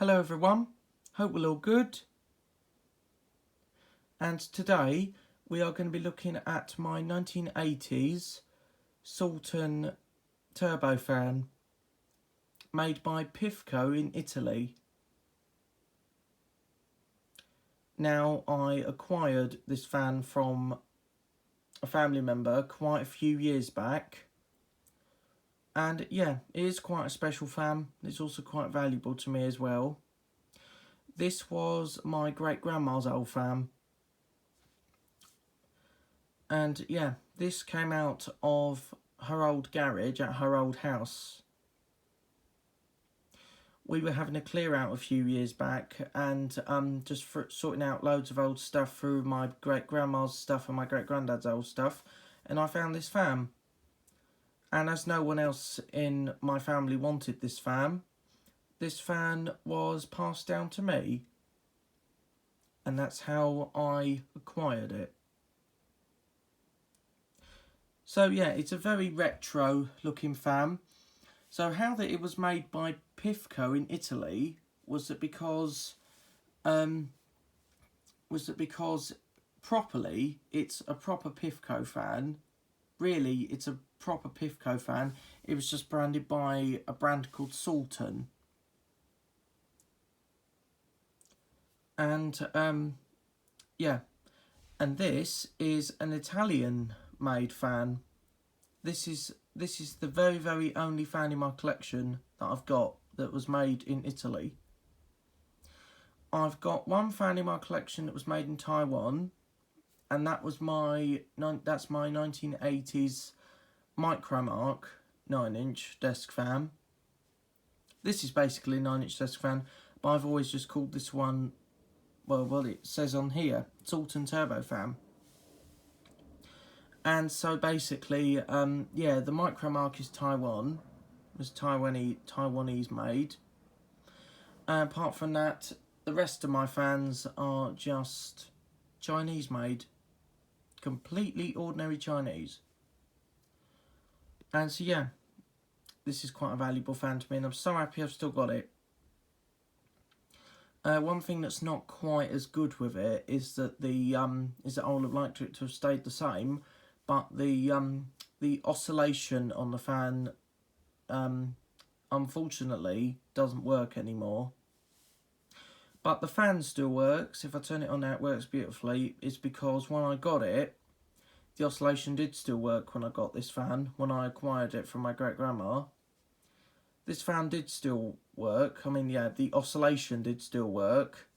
Hello everyone, hope we're all good. And today we are going to be looking at my 1980s Salton Turbo fan made by Pifco in Italy. Now, I acquired this fan from a family member quite a few years back. And yeah, it is quite a special fan. It's also quite valuable to me as well. This was my great-grandma's old fan. And yeah, this came out of her old garage at her old house. We were having a clear out a few years back and just sorting out loads of old stuff through my great-grandma's stuff and my great-granddad's old stuff. And I found this fan. And as no one else in my family wanted this fan was passed down to me. And that's how I acquired it. So yeah, it's a very retro looking fan. So how that it was made by Pifco in Italy was that because properly it's a proper Pifco fan. Really, it's a proper Pifco fan. It was just branded by a brand called Salton. And yeah, and this is an Italian made fan. This is the very only fan in my collection that I've got that was made in Italy. I've got one fan in my collection that was made in Taiwan, and that's my 1980s Micromark 9-inch desk fan. This is basically a 9-inch desk fan, but I've always just called this one, well it says on here, Salton Turbo fan. And so basically, yeah, the Micromark is Taiwan. It was Taiwanese made. Apart from that, the rest of my fans are just Chinese made. Completely ordinary Chinese. And so yeah, this is quite a valuable fan to me, and I'm so happy I've still got it. One thing that's not quite as good with it is that I would have liked it to have stayed the same, but the oscillation on the fan unfortunately doesn't work anymore. But the fan still works. If I turn it on now, it works beautifully. It's because when I got it, the oscillation did still work when I got this fan, when I acquired it from my great-grandma. This fan did still work. I mean, yeah, the oscillation did still work.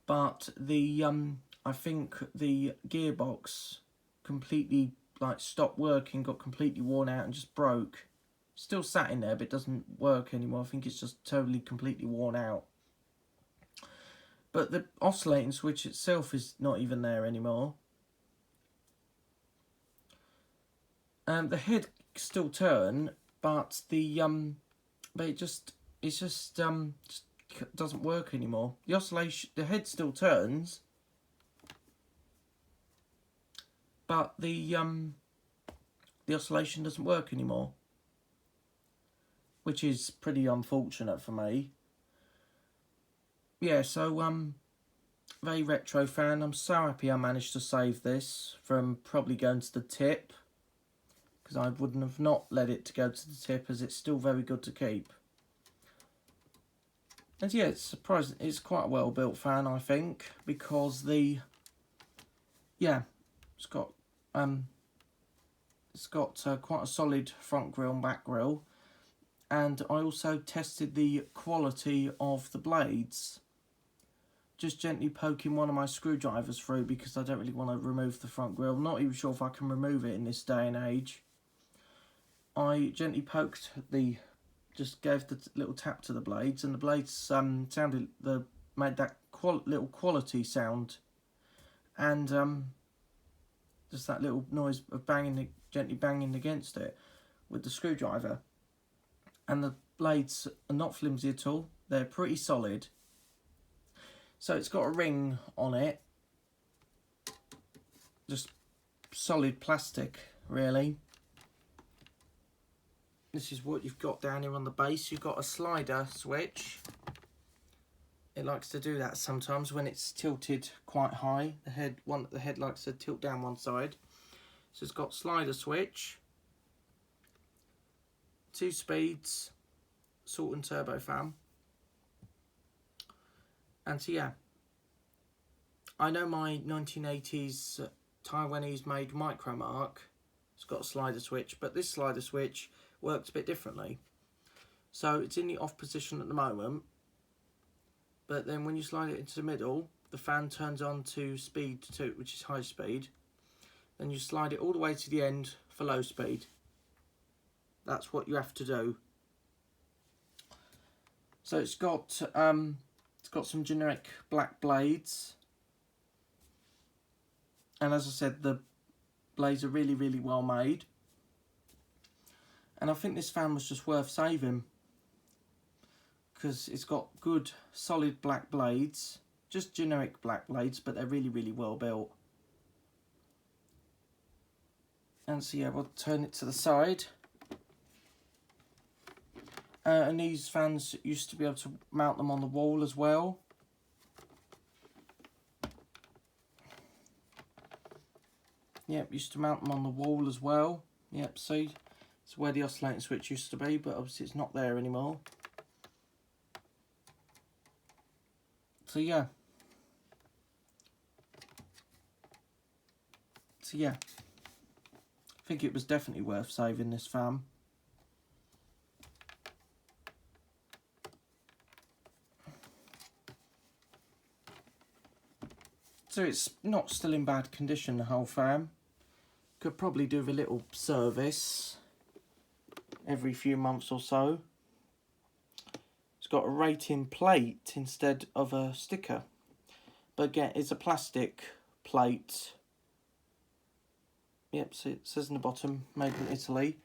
But I think the gearbox completely stopped working, got completely worn out and just broke. Still sat in there, but it doesn't work anymore. I think it's just totally completely worn out. But the oscillating switch itself is not even there anymore. The head still turn, but it just doesn't work anymore. The oscillation, the head still turns, but the oscillation doesn't work anymore, which is pretty unfortunate for me. Yeah, so very retro fan. I'm so happy I managed to save this from probably going to the tip, because I wouldn't have not let it to go to the tip, as it's still very good to keep. And yeah, it's surprising. It's quite a well built fan, I think, because it's got quite a solid front grille and back grille. And I also tested the quality of the blades, just gently poking one of my screwdrivers through, because I don't really want to remove the front grille. I'm not even sure if I can remove it in this day and age. I gently poked just gave the little tap to the blades, and the blades made that little quality sound, and just that little noise of gently banging against it with the screwdriver. And the blades are not flimsy at all. They're pretty solid. So it's got a ring on it, just solid plastic, really. This is what you've got down here on the base. You've got a slider switch, It likes to do that sometimes when it's tilted quite high. The head likes to tilt down one side. So it's got slider switch, 2 speeds, Salton Turbo fan. And so yeah, I know my 1980s Taiwanese made micro mark, it's got a slider switch, but this slider switch works a bit differently. So it's in the off position at the moment, but then when you slide it into the middle, the fan turns on to speed 2, which is high speed. Then you slide it all the way to the end for low speed. That's what you have to do. So it's got some generic black blades, and as I said, the blades are really, really well made. And I think this fan was just worth saving, because it's got good solid black blades, just generic black blades, but they're really, really well built. And so yeah, we'll turn it to the side. And these fans used to be able to mount them on the wall as well. Yep, used to mount them on the wall as well. Yep, see, it's where the oscillating switch used to be, but obviously it's not there anymore. So yeah. I think it was definitely worth saving this fan. So it's not still in bad condition, the whole fan. Could probably do with a little service every few months or so. It's got a rating plate instead of a sticker. But again, it's a plastic plate. Yep, so it says in the bottom, made in Italy.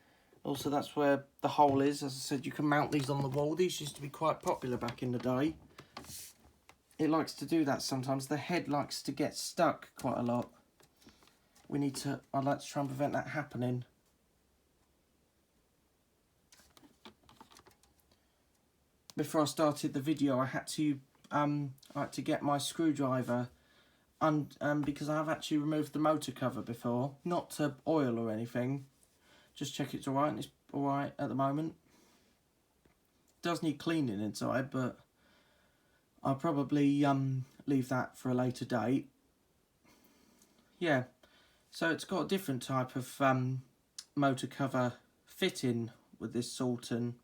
Also, that's where the hole is. As I said, you can mount these on the wall. These used to be quite popular back in the day. It likes to do that sometimes. The head likes to get stuck quite a lot. I'd like to try and prevent that happening. Before I started the video, I had to get my screwdriver, because I have actually removed the motor cover before, not to oil or anything, just check it's alright, and it's alright at the moment. It does need cleaning inside, but I'll probably leave that for a later date. Yeah, so it's got a different type of motor cover fitting with this Salton.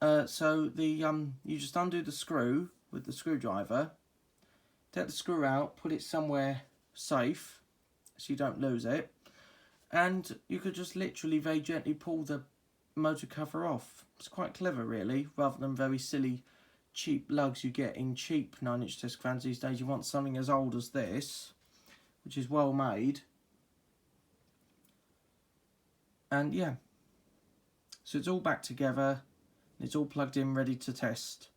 So you just undo the screw with the screwdriver, take the screw out, put it somewhere safe so you don't lose it, and you could just literally very gently pull the motor cover off. It's quite clever really, rather than very silly cheap lugs you get in cheap 9-inch disc fans these days. You want something as old as this, which is well made. And yeah, so it's all back together, it's all plugged in, ready to test.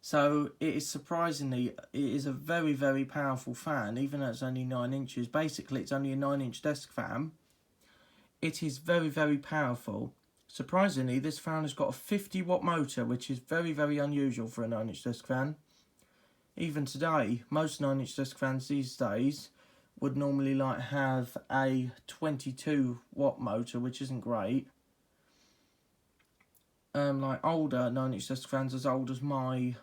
So it is it is a very, very powerful fan, even though it's only 9 inches. Basically, it's only a 9-inch desk fan. It is very, very powerful. Surprisingly, this fan has got a 50-watt motor, which is very, very unusual for a 9-inch desk fan. Even today, most 9-inch desk fans these days would normally have a 22-watt motor, which isn't great. Like older 9-inch desk fans, as old as my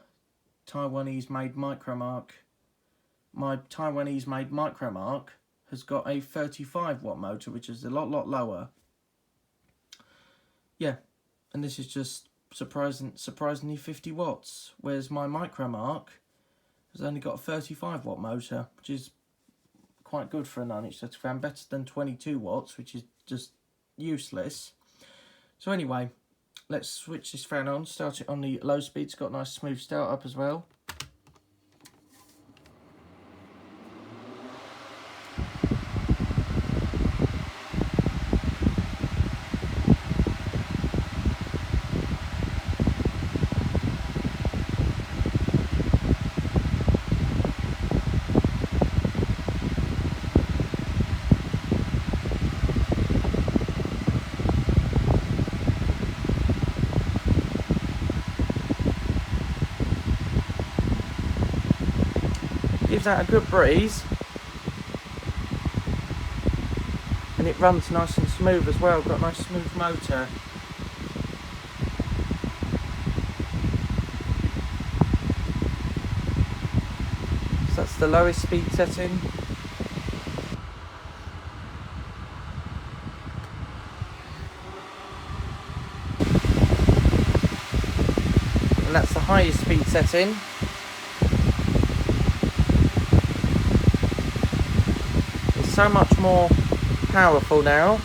Taiwanese made micro mark. My Taiwanese made micro mark has got a 35-watt motor, which is a lot lower. Yeah, and this is just surprisingly 50 watts, whereas my micro mark has only got a 35-watt motor, which is quite good for a 9-inch desk fan, better than 22 watts, which is just useless. So anyway, let's switch this fan on, start it on the low speed. It's got a nice smooth start up as well. Gives that a good breeze. And it runs nice and smooth as well. Got a nice smooth motor. So that's the lowest speed setting. And that's the highest speed setting. It's so much more powerful now.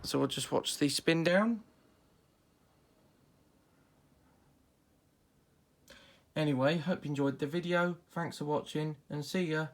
So we'll just watch the spin down. Anyway, hope you enjoyed the video. Thanks for watching and see ya.